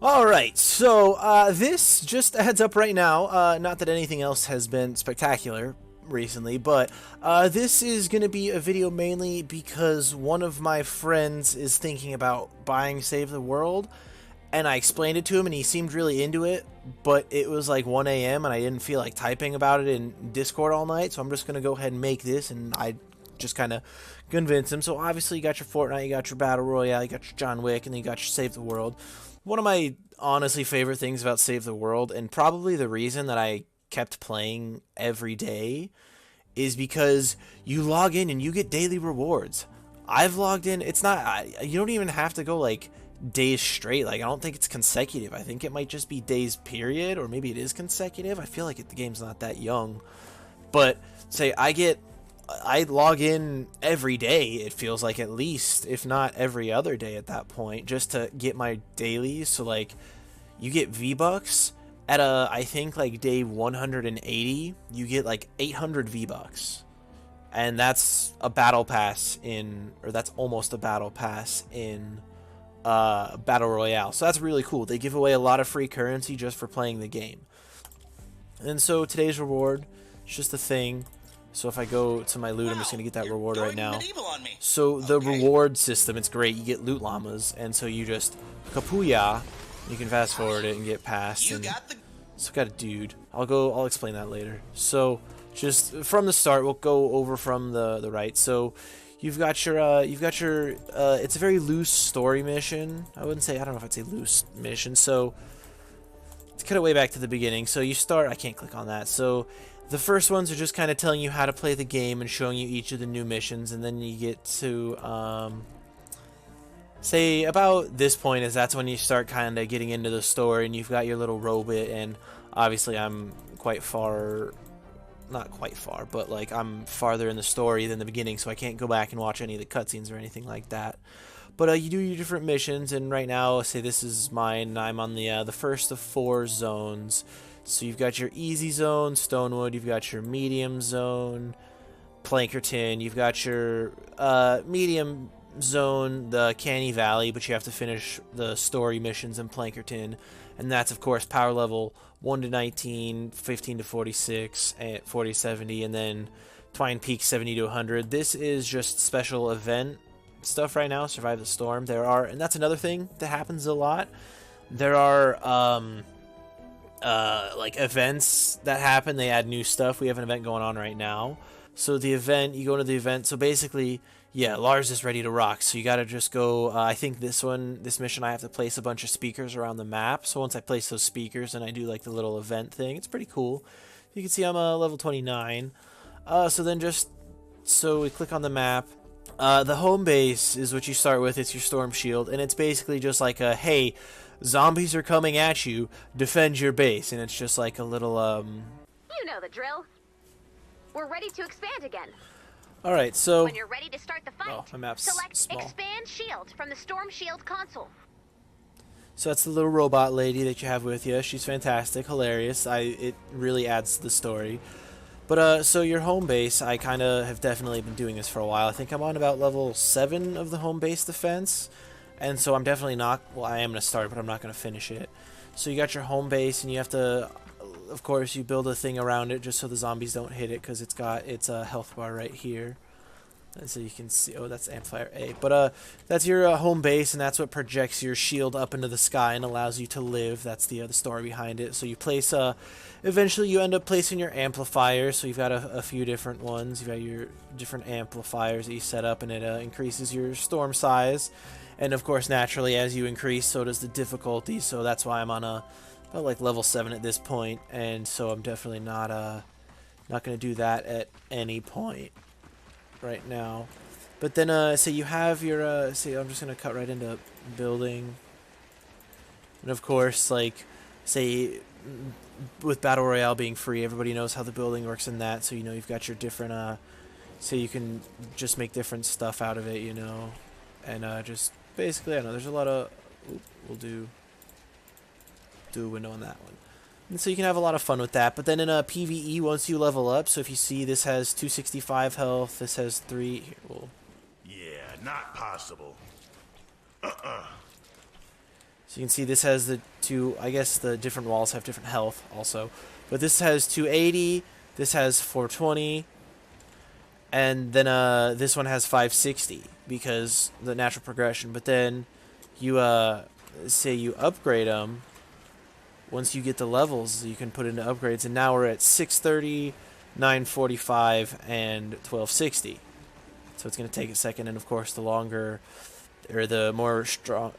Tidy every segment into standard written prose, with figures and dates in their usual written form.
Alright, so this, just a heads up right now, not that anything else has been spectacular recently, but this is going to be a video mainly because one of my friends is thinking about buying Save the World, and I explained it to him and he seemed really into it, but it was like 1 a.m. and I didn't feel like typing about it in Discord all night, so I'm just going to go ahead and make this, and I just kind of convince him. So obviously you got your Fortnite, you got your Battle Royale, you got your John Wick, and then you got your Save the World. One of my honestly favorite things about Save the World, and probably the reason that I kept playing every day, is because you log in and you get daily rewards. I've logged in, it's not, you don't even have to go like days straight. Like, I don't think it's consecutive. I think it might just be days period, or maybe it is consecutive. I feel like the game's not that young. But say I log in every day, it feels like, at least, if not every other day at that point, just to get my dailies. So like, you get V-Bucks at I think like day 180, you get like 800 V-Bucks. And that's a battle pass in, or that's almost a battle pass in Battle Royale. So that's really cool. They give away a lot of free currency just for playing the game. And so today's reward is just a thing. So if I go to my loot, I'm just going to get that reward right now. So the reward system, it's great. You get loot llamas, and so you just kapuya. You can fast forward it and get past. And so I've got a dude. I'll explain that later. So just from the start, we'll go over from the right. So you've got your it's a very loose story mission. I don't know if I'd say loose mission. So let's cut it way back to the beginning. So you start, I can't click on that. So the first ones are just kind of telling you how to play the game and showing you each of the new missions, and then you get to say about this point, is that's when you start kind of getting into the story, and you've got your little robot. And obviously I'm not quite far, but like I'm farther in the story than the beginning, so I can't go back and watch any of the cutscenes or anything like that. But you do your different missions, and right now, say this is mine. I'm on the first of 4 zones. So you've got your easy zone, Stonewood, you've got your medium zone, Plankerton, you've got your medium zone, the Canny Valley, but you have to finish the story missions in Plankerton, and that's of course power level 1 to 19, 15 to 46, 40 to 70, and then Twine Peak 70 to 100. This is just special event stuff right now, Survive the Storm. And that's another thing that happens a lot. There are like events that happen. They add new stuff. We have an event going on right now. So the event, you go into the event. So basically, yeah, Lars is ready to rock. So you got to just go. I think this mission, I have to place a bunch of speakers around the map. So once I place those speakers and I do like the little event thing, it's pretty cool. You can see I'm level 29. So we click on the map. The home base is what you start with. It's your storm shield, and it's basically just like a, hey, zombies are coming at you, defend your base. And it's just like a little You know the drill. We're ready to expand again. Alright, so when you're ready to start the fight, my map's select small. Expand Shield from the Storm Shield console. So that's the little robot lady that you have with you. She's fantastic, hilarious. It really adds to the story. But so your home base, I kind of have definitely been doing this for a while. I think I'm on about level 7 of the home base defense. And so I'm definitely not, well, I am going to start, but I'm not going to finish it. So you got your home base, and you have to, of course, you build a thing around it just so the zombies don't hit it, because it's got its health bar right here. And so you can see, oh, that's Amplifier A. But that's your home base, and that's what projects your shield up into the sky and allows you to live. That's the story behind it. So you place, eventually you end up placing your amplifiers. So you've got a few different ones. You've got your different amplifiers that you set up, and it increases your storm size. And of course, naturally, as you increase, so does the difficulty. So that's why I'm on about like level 7 at this point, and so I'm definitely not going to do that at any point right now. But then, so you have your see, I'm just going to cut right into building, and of course, like, say, with Battle Royale being free, everybody knows how the building works in that. So you've got your different so you can just make different stuff out of it, and just basically, I don't know, there's a lot of, we'll do a window on that one. And so you can have a lot of fun with that. But then in a PvE, once you level up, so if you see this has 265 health, this has 3, here, well, yeah, not possible. So you can see this has the two, I guess the different walls have different health also. But this has 280, this has 420, and then this one has 560 because the natural progression. But then you say you upgrade them. Once you get the levels, you can put into upgrades, and now we're at 630, 945, and 1260. So it's going to take a second, and of course the longer, or the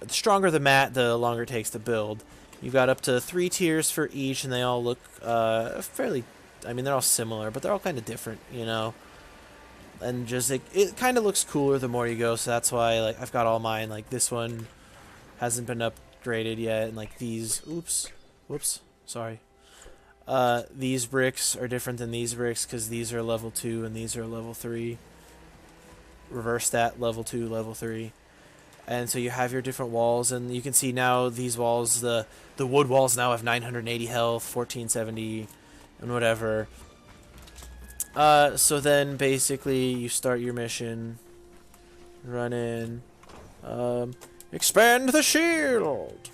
stronger the mat, the longer it takes to build. You've got up to 3 tiers for each, and they all look fairly, I mean, they're all similar, but they're all kind of different, you know. And just, it kind of looks cooler the more you go, so that's why, like, I've got all mine. Like, this one hasn't been upgraded yet, and like these, whoops, sorry. These bricks are different than these bricks because these are level 2 and these are level 3. Reverse that, level 2, level 3. And so you have your different walls, and you can see now these walls, the wood walls now have 980 health, 1470, and whatever. So then basically you start your mission, run in, expand the shield,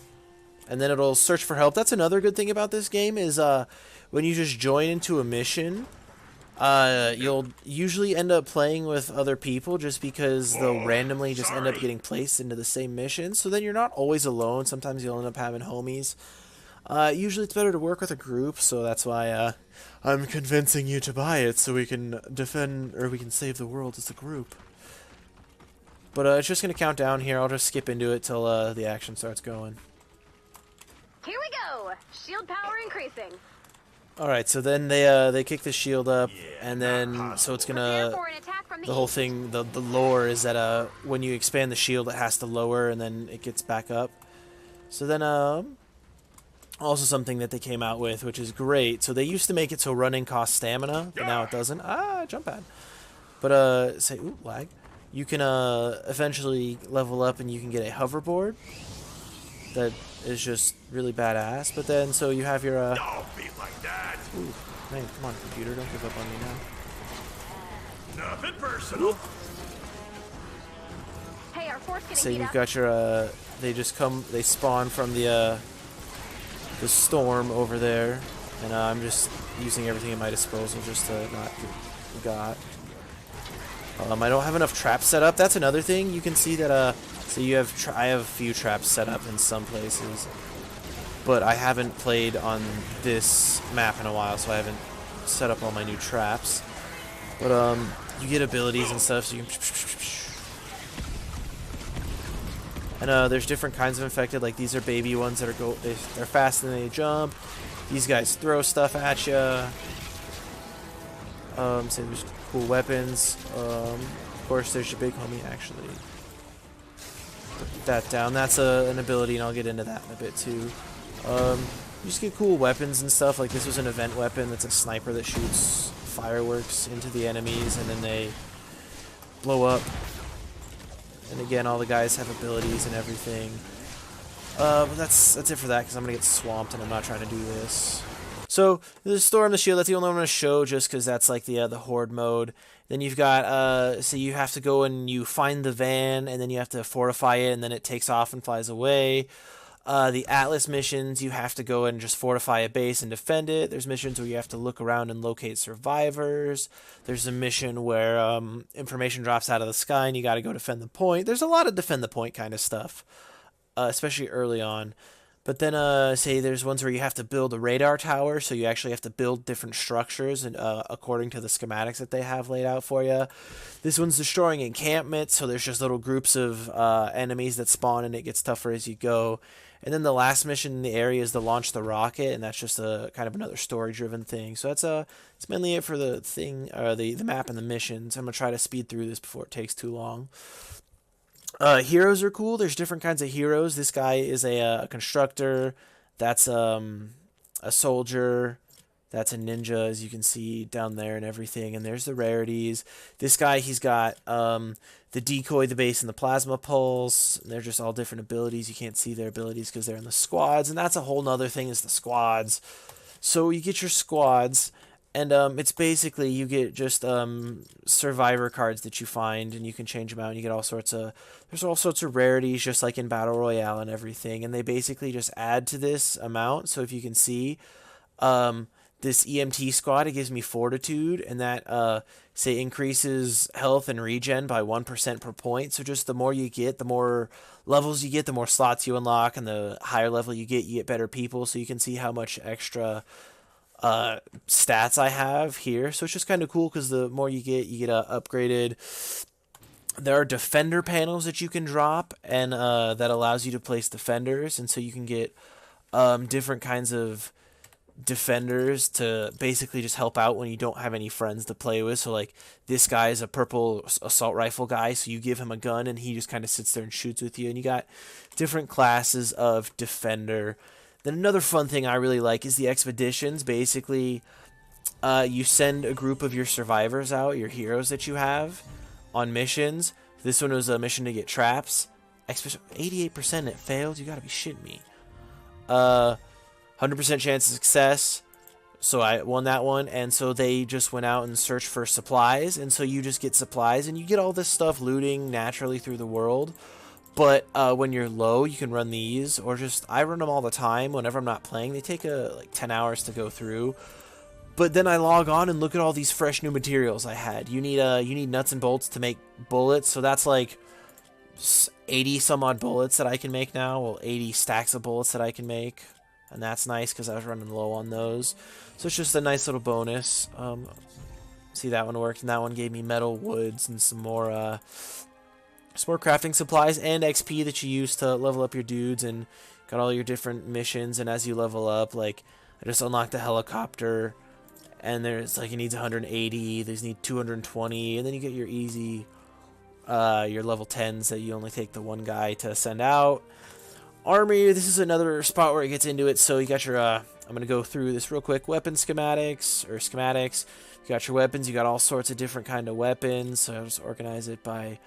and then it'll search for help. That's another good thing about this game is when you just join into a mission, you'll usually end up playing with other people just because they'll randomly just end up getting placed into the same mission. So then you're not always alone. Sometimes you'll end up having homies. Usually it's better to work with a group, so that's why I'm convincing you to buy it so we can defend, or we can save the world as a group. But it's just going to count down here. I'll just skip into it till the action starts going. Here we go! Shield power increasing. Alright, so then they kick the shield up, and then, so it's gonna, the whole thing, the lore is that when you expand the shield, it has to lower, and then it gets back up. So then, also something that they came out with, which is great. So they used to make it so running costs stamina, but now it doesn't. Jump pad. But, say, ooh, lag. You can, eventually level up, and you can get a hoverboard that is just really badass. But then, so you have your, Don't be like that. Ooh, man, come on, computer, don't give up on me now. Nothing personal. Hey, our force getting So beat you've up. got your, they spawn from the storm over there, and I'm just using everything at my disposal just to not get got. I don't have enough traps set up. That's another thing. You can see that, so you have, I have a few traps set up in some places, but I haven't played on this map in a while, so I haven't set up all my new traps. But, you get abilities and stuff, so you can... And, there's different kinds of infected, like these are baby ones that are they're fast and they jump. These guys throw stuff at you. So there's cool weapons. Of course, there's your big homie, actually. Put that down. That's an ability, and I'll get into that in a bit, too. You just get cool weapons and stuff. Like, this was an event weapon that's a sniper that shoots fireworks into the enemies, and then they blow up. And again, all the guys have abilities and everything. But that's it for that, because I'm going to get swamped, and I'm not trying to do this. So, the Storm the Shield, that's the only one I'm going to show, just because that's like the Horde mode. Then you've got, so you have to go and you find the van, and then you have to fortify it, and then it takes off and flies away. The Atlas missions, you have to go and just fortify a base and defend it. There's missions where you have to look around and locate survivors. There's a mission where information drops out of the sky and you got to go defend the point. There's a lot of defend the point kind of stuff, especially early on. But then, say there's ones where you have to build a radar tower, so you actually have to build different structures and according to the schematics that they have laid out for you. This one's destroying encampments, so there's just little groups of enemies that spawn, and it gets tougher as you go. And then the last mission in the area is to launch the rocket, and that's just a kind of another story-driven thing. So that's it's mainly it for the thing, the map and the missions. I'm gonna try to speed through this before it takes too long. Heroes are cool. There's different kinds of heroes. This guy is a constructor. That's a soldier. That's a ninja, as you can see down there and everything. And there's the rarities. This guy, he's got the decoy, the base, and the plasma pulse. And they're just all different abilities. You can't see their abilities because they're in the squads. And that's a whole nother thing is the squads. So you get your squads. And it's basically you get just survivor cards that you find, and you can change them out. And you get all sorts of there's all sorts of rarities, just like in Battle Royale and everything. And they basically just add to this amount. So if you can see, this EMT squad, it gives me fortitude, and that say increases health and regen by 1% per point. So just the more you get, the more levels you get, the more slots you unlock, and the higher level you get better people. So you can see how much extra stats I have here. So it's just kind of cool because the more you get upgraded. There are defender panels that you can drop, and that allows you to place defenders, and so you can get different kinds of defenders to basically just help out when you don't have any friends to play with. So like this guy is a purple assault rifle guy, so you give him a gun and he just kind of sits there and shoots with you. And you got different classes of defender. Then another fun thing I really like is the expeditions. Basically, you send a group of your survivors out, your heroes that you have, on missions. This one was a mission to get traps. 88% it failed. You gotta be shitting me. 100% chance of success. So I won that one, and so they just went out and searched for supplies, and so you just get supplies, and you get all this stuff looting naturally through the world. But when you're low, you can run these, or just I run them all the time whenever I'm not playing. They take like 10 hours to go through. But then I log on and look at all these fresh new materials I had. You need nuts and bolts to make bullets, so that's like 80 some odd bullets that I can make now. Well, 80 stacks of bullets that I can make. And that's nice because I was running low on those. So it's just a nice little bonus. See, that one worked, and that one gave me metal woods and some more crafting supplies and XP that you use to level up your dudes, and got all your different missions. And as you level up, like I just unlocked a helicopter, and there's like it needs 180. These need 220, and then you get your easy, your level 10s that you only take the one guy to send out. Army, this is another spot where it gets into it. So you got your, I'm going to go through this real quick. Weapon schematics. You got your weapons. You got all sorts of different kind of weapons. So I'll just organize it by,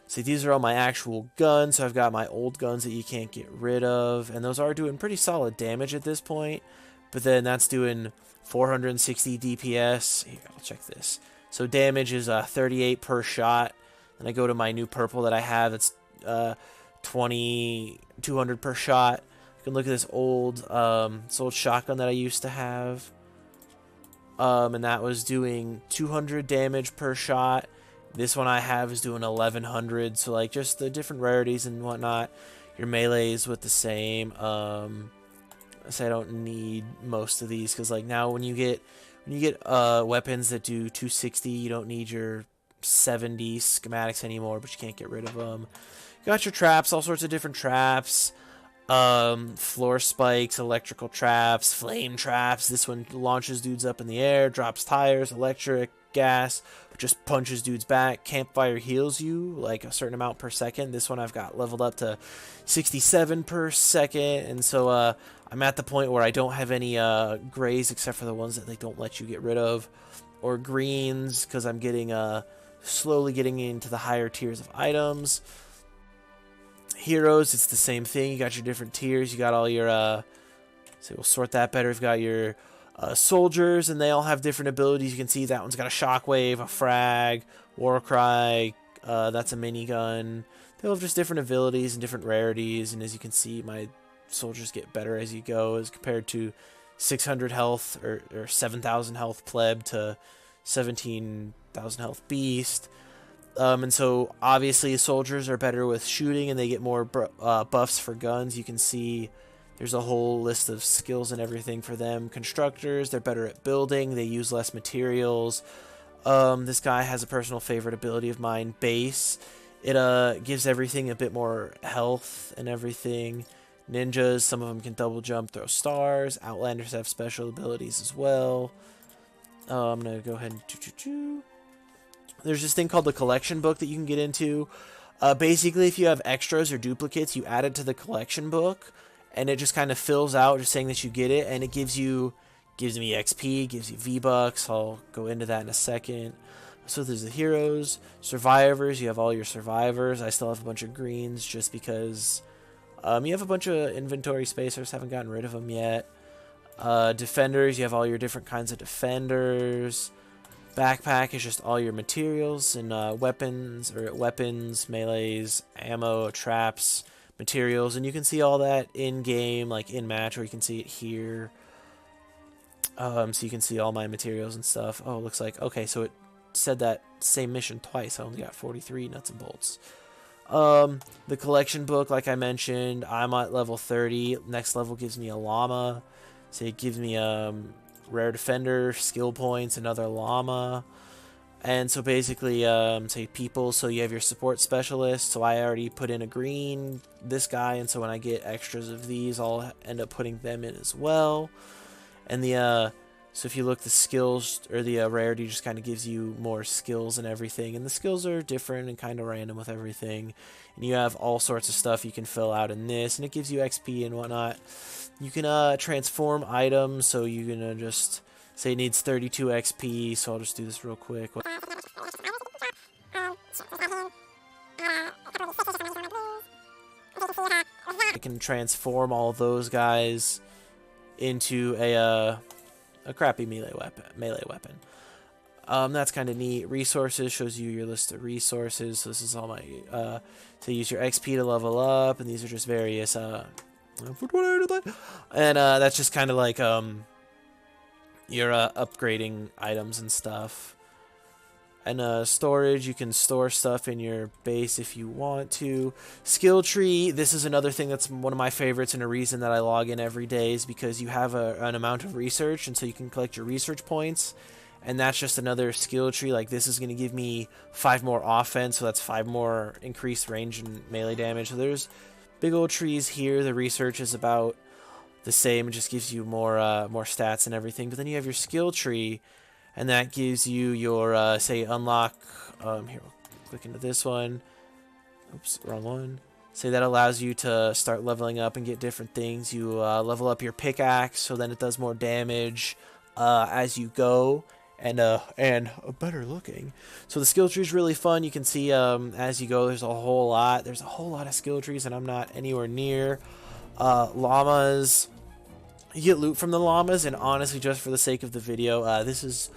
see, these are all my actual guns. So I've got my old guns that you can't get rid of. And those are doing pretty solid damage at this point. But then that's doing 460 DPS. Here, I'll check this. So damage is 38 per shot. And I go to my new purple that I have. It's 200 per shot. You can look at this old shotgun that I used to have, and that was doing 200 damage per shot. This one I have is doing 1100. So like just the different rarities and whatnot. Your melees with the same. So I don't need most of these because like now when you get weapons that do 260, you don't need your 70 schematics anymore, but you can't get rid of them. Got your traps, all sorts of different traps, floor spikes, electrical traps, flame traps. This one launches dudes up in the air, drops tires, electric, gas, just punches dudes back. Campfire heals you like a certain amount per second. This one I've got leveled up to 67 per second, and so I'm at the point where I don't have any grays except for the ones that they don't let you get rid of, or greens because I'm getting slowly getting into the higher tiers of items. Heroes, it's the same thing. You got your different tiers. You got all your so we'll sort that better. You've got your soldiers, and they all have different abilities. You can see that one's got a shockwave, a frag, war cry, that's a minigun. They all have just different abilities and different rarities, and as you can see, my soldiers get better as you go, as compared to 600 health or 7,000 health pleb to 17,000 health beast. And so obviously soldiers are better with shooting, and they get more buffs for guns. You can see there's a whole list of skills and everything for them. Constructors, they're better at building. They use less materials. This guy has a personal favorite ability of mine, base. It gives everything a bit more health and everything. Ninjas, some of them can double jump, throw stars. Outlanders have special abilities as well. I'm going to go ahead and... There's this thing called the collection book that you can get into. Basically, if you have extras or duplicates, you add it to the collection book, and it just kind of fills out just saying that you get it, and it gives me XP, gives you V-Bucks. I'll go into that in a second. So there's the heroes, survivors. You have all your survivors. I still have a bunch of greens just because you have a bunch of inventory space. I just haven't gotten rid of them yet. Defenders, you have all your different kinds of defenders. Backpack is just all your materials and weapons, melees, ammo, traps, materials, and you can see all that in game, like in match, or you can see it here. So you can see all my materials and stuff. Oh, it looks like, okay, so it said that same mission twice. I only got 43 nuts and bolts. The collection book, like I mentioned, I'm at level 30. Next level gives me a llama. So it gives me rare defender, skill points, another llama. And so basically, say people, so you have your support specialist. So I already put in a green, this guy, and so when I get extras of these, I'll end up putting them in as well. And the so if you look, the skills or the rarity just kind of gives you more skills and everything, and the skills are different and kind of random with everything. And you have all sorts of stuff you can fill out in this, and it gives you XP and whatnot. You can transform items, so you can just say it needs 32 XP. So I'll just do this real quick. I can transform all those guys into a crappy melee weapon. That's kind of neat. Resources shows you your list of resources. So this is all my to use your XP to level up, and these are just various and that's just kind of like your upgrading items and stuff. And storage, you can store stuff in your base if you want to. Skill tree, this is another thing that's one of my favorites, and a reason that I log in every day is because you have an amount of research, and so you can collect your research points, and that's just another skill tree. Like this is going to give me 5 more offense, so that's 5 more increased range and melee damage. So there's big old trees here. The research is about the same, it just gives you more stats and everything. But then you have your skill tree, and that gives you your, say, unlock, here, we'll click into this one. Oops, wrong one. Say that allows you to start leveling up and get different things. You level up your pickaxe, so then it does more damage as you go, and better looking. So the skill tree is really fun. You can see as you go, there's a whole lot of skill trees, and I'm not anywhere near. Llamas. You get loot from the llamas, and honestly, just for the sake of the video, this is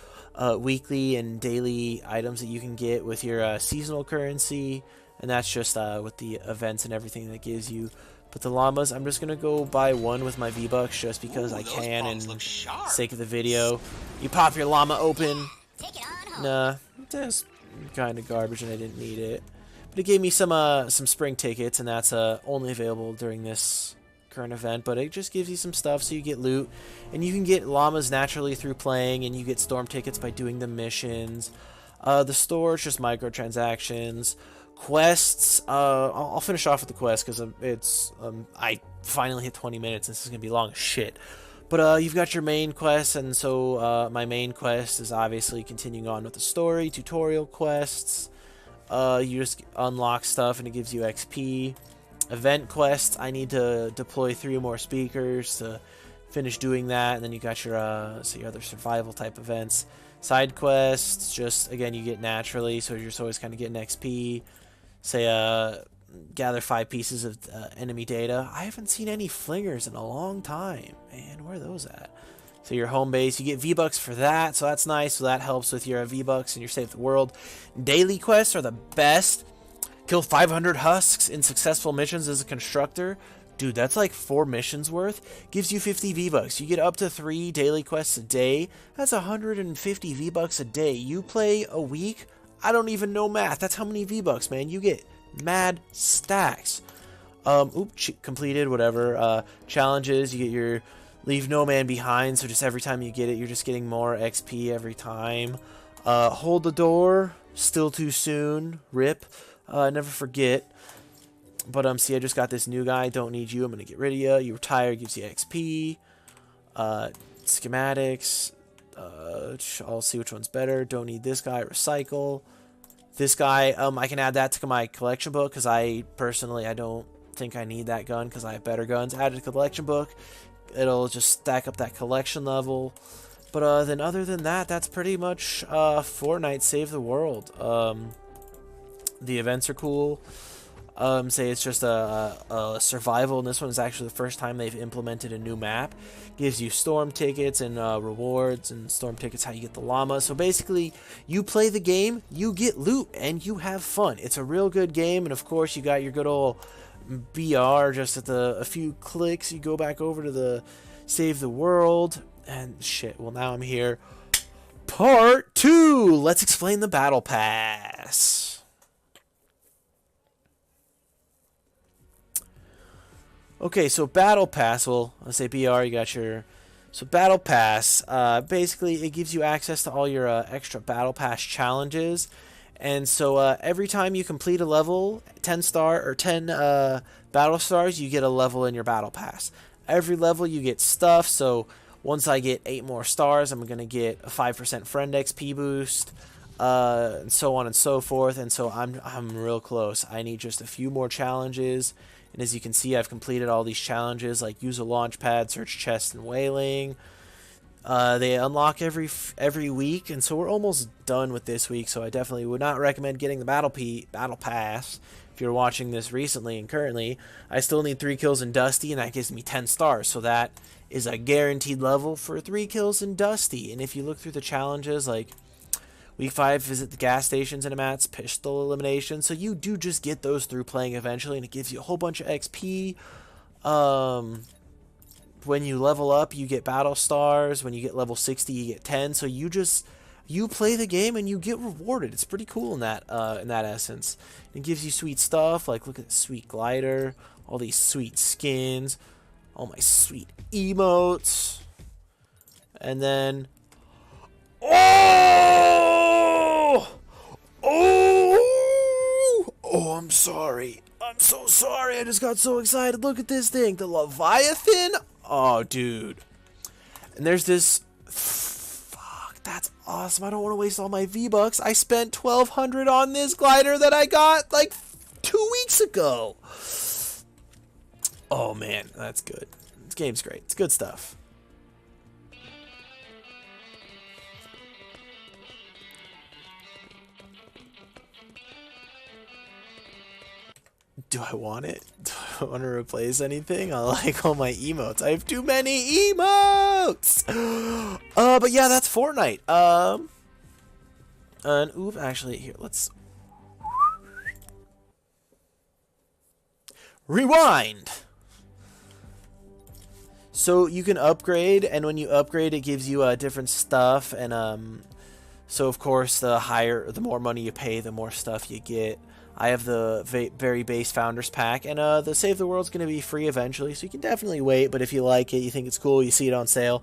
weekly and daily items that you can get with your seasonal currency, and that's just with the events and everything that gives you. But the llamas, I'm just going to go buy one with my V-Bucks just because I can, and sake of the video. You pop your llama open. Nah, that's kind of garbage and I didn't need it. But it gave me some spring tickets, and that's only available during this current event, but it just gives you some stuff, so you get loot, and you can get llamas naturally through playing, and you get storm tickets by doing the missions. The store is just microtransactions. Quests, I'll finish off with the quest because I finally hit 20 minutes. This is gonna be long as shit. But you've got your main quest, and so my main quest is obviously continuing on with the story. Tutorial quests, you just unlock stuff and it gives you XP. Event quests, I need to deploy 3 more speakers to finish doing that, and then you got your your other survival type events. Side quests, just again you get naturally, so you're just always kind of getting XP. Say gather 5 pieces of enemy data. I haven't seen any flingers in a long time, man. Where are those at? So your home base, you get V-Bucks for that, so that's nice. So that helps with your V-Bucks and your save the world. Daily quests are the best. Kill 500 husks in successful missions as a constructor. Dude, that's like 4 missions worth. Gives you 50 V-Bucks. You get up to 3 daily quests a day. That's 150 V-Bucks a day. You play a week? I don't even know math. That's how many V-Bucks, man. You get mad stacks. Completed, whatever. Challenges, you get your leave no man behind. So just every time you get it, you're just getting more XP every time. Hold the door. Still too soon. Rip. Never forget. But see, I just got this new guy. Don't need you. I'm gonna get rid of you. You retire. Gives you XP. Schematics. I'll see which one's better. Don't need this guy. Recycle. This guy. I can add that to my collection book because I don't think I need that gun because I have better guns. Add it to the collection book. It'll just stack up that collection level. But then other than that, that's pretty much Fortnite Save the World. The events are cool. Say it's just a survival, and this one is actually the first time they've implemented a new map. Gives you storm tickets and rewards, and storm tickets how you get the llama. So basically, you play the game, you get loot, and you have fun. It's a real good game, and of course you got your good old BR. Just at a few clicks, you go back over to the save the world, and shit. Well, now I'm here. Part 2. Let's explain the battle pass. Okay, so Battle Pass, well, let's say BR, you got your... So Battle Pass, basically it gives you access to all your extra Battle Pass challenges. And so every time you complete a level, 10 star or 10 battle stars, you get a level in your Battle Pass. Every level you get stuff, so once I get 8 more stars, I'm going to get a 5% friend XP boost, and so on and so forth. And so I'm real close. I need just a few more challenges. And as you can see, I've completed all these challenges, like use a launch pad, search chest, and whaling. They unlock every week, and so we're almost done with this week. So I definitely would not recommend getting the Battle Pass if you're watching this recently and currently. I still need 3 kills in Dusty, and that gives me 10 stars. So that is a guaranteed level for 3 kills in Dusty. And if you look through the challenges, like Week 5, visit the gas stations and mats, pistol elimination. So you do just get those through playing eventually, and it gives you a whole bunch of XP. When you level up, you get battle stars. When you get level 60, you get 10. So you play the game and you get rewarded. It's pretty cool in that essence. It gives you sweet stuff, like look at the sweet glider, all these sweet skins, all my sweet emotes, and then Oh, I'm sorry. I'm so sorry. I just got so excited. Look at this thing. The Leviathan. Oh, dude. And there's this... Fuck, that's awesome. I don't want to waste all my V-Bucks. I spent 1,200 on this glider that I got like 2 weeks ago. Oh, man. That's good. This game's great. It's good stuff. Do I want it? Do I want to replace anything? I like all my emotes. I have too many emotes! But yeah, that's Fortnite. And ooh, actually, here, let's... Rewind! So you can upgrade, and when you upgrade, it gives you different stuff, and so of course, the more money you pay, the more stuff you get. I have the very base Founders Pack, and the Save the World's going to be free eventually, so you can definitely wait, but if you like it, you think it's cool, you see it on sale,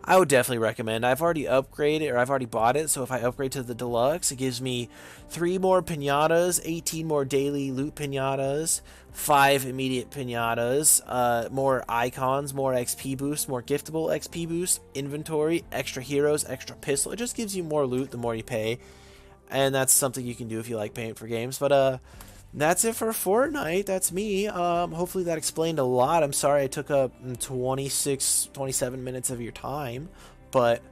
I would definitely recommend. I've already upgraded, or I've already bought it, so if I upgrade to the Deluxe, it gives me 3 more pinatas, 18 more daily loot pinatas, 5 immediate pinatas, more icons, more XP boost, more giftable XP boost, inventory, extra heroes, extra pistol. It just gives you more loot the more you pay. And that's something you can do if you like paying for games. But that's it for Fortnite. That's me. Hopefully that explained a lot. I'm sorry I took up 27 minutes of your time. But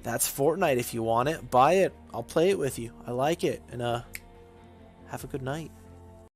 that's Fortnite. If you want it, buy it. I'll play it with you. I like it. And have a good night.